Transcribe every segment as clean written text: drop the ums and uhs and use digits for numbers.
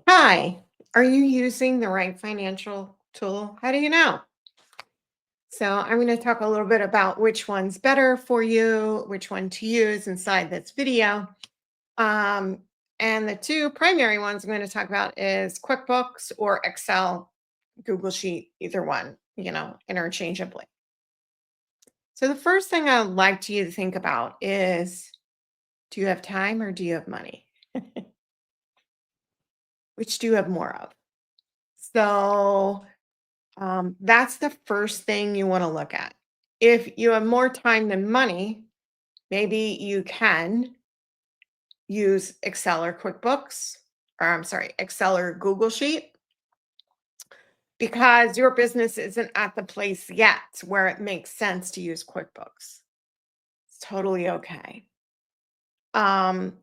Hi, are you using the right financial tool? How do you know? So, I'm going to talk a little bit about which one's better for you, which one to use inside this video. Um, and the two primary ones I'm going to talk about is QuickBooks or Excel, Google Sheet, either one, interchangeably. So, the first thing I'd like you to think about is, do you have time or do you have money? Which do you have more of? So, that's the first thing you want to look at. If you have more time than money, maybe you can use Excel or QuickBooks, or I'm sorry, Excel or Google Sheet, because your business isn't at the place yet where it makes sense to use QuickBooks. It's totally okay. Um,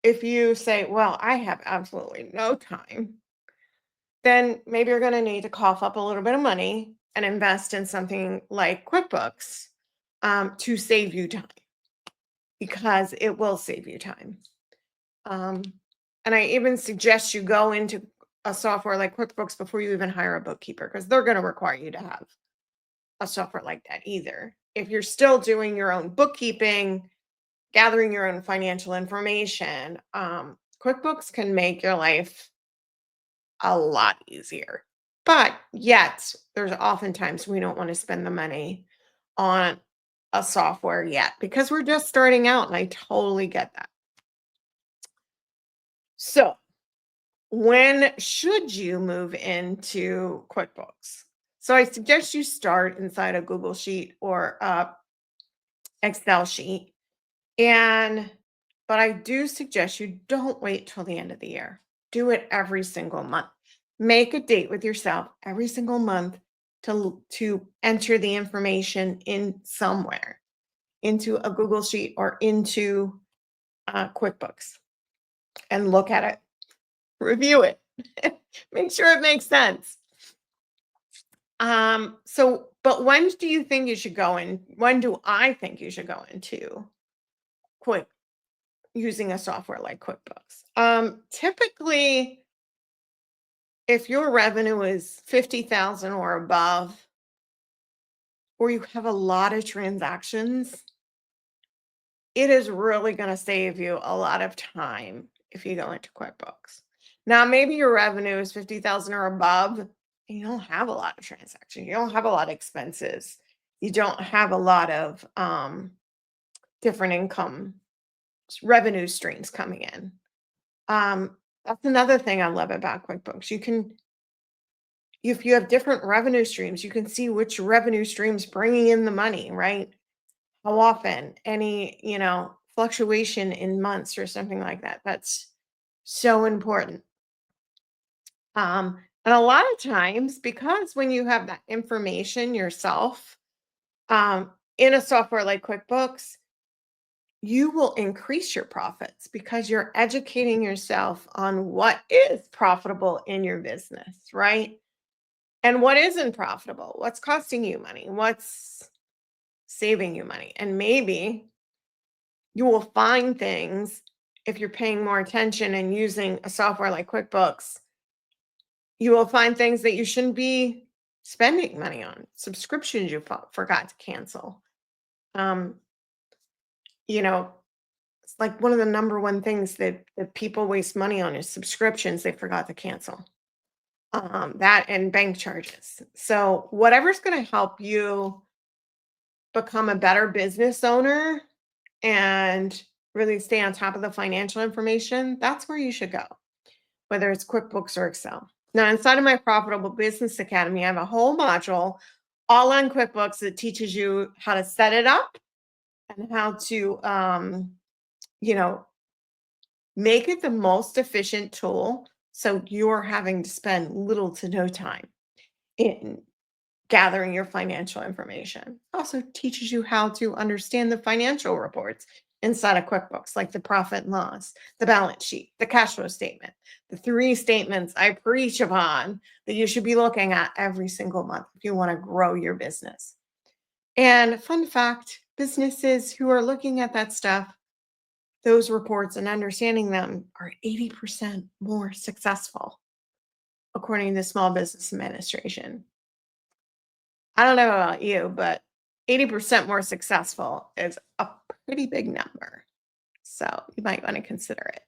if you say, well, I have absolutely no time, then maybe you're going to need to cough up a little bit of money and invest in something like QuickBooks to save you time because it will save you time. Um, and I even suggest you go into a software like QuickBooks before you even hire a bookkeeper because they're going to require you to have a software like that either. If you're still doing your own bookkeeping, gathering your own financial information, QuickBooks can make your life a lot easier. But yet, there's oftentimes we don't want to spend the money on a software yet because we're just starting out, and I totally get that. So, when should you move into QuickBooks? So, I suggest you start inside a Google Sheet or a Excel sheet. And but I do suggest you don't wait till the end of the year. Do it every single month. Make a date with yourself every single month to enter the information in somewhere, into a Google Sheet or into QuickBooks, and look at it, review it, make sure it makes sense. But when do you think you should go in? When do I think you should go into Quick using a software like QuickBooks? Typically, if your revenue is 50,000 or above, or you have a lot of transactions, it is really going to save you a lot of time if you go into QuickBooks. Now, maybe your revenue is 50,000 or above, and you don't have a lot of transactions. You don't have a lot of expenses. You don't have a lot of different revenue streams coming in. That's another thing I love about QuickBooks. If you have different revenue streams, you can see which revenue streams bringing in the money, right? How often, any, fluctuation in months or something like that. That's so important. And a lot of times, because when you have that information yourself, in a software like QuickBooks, you will increase your profits because you're educating yourself on what is profitable in your business, right? And what isn't profitable, what's costing you money, what's saving you money. And maybe you will find things if you're paying more attention and using a software like QuickBooks, you will find things that you shouldn't be spending money on, subscriptions you forgot to cancel. Um, you know, it's like one of the number one things that people waste money on is subscriptions they forgot to cancel. That and bank charges. So whatever's going to help you become a better business owner and really stay on top of the financial information, that's where you should go, whether it's QuickBooks or Excel. Now, inside of my Profitable Business Academy, I have a whole module all on QuickBooks that teaches you how to set it up and how to, you know, make it the most efficient tool so you're having to spend little to no time in gathering your financial information. Also teaches you how to understand the financial reports inside of QuickBooks, like the profit and loss, the balance sheet, the cash flow statement, the three statements I preach upon that you should be looking at every single month if you want to grow your business. And fun fact, businesses who are looking at that stuff those reports and understanding them are 80% more successful, according to Small Business Administration. I don't know about you, but 80% more successful is a pretty big number. So you might want to consider it.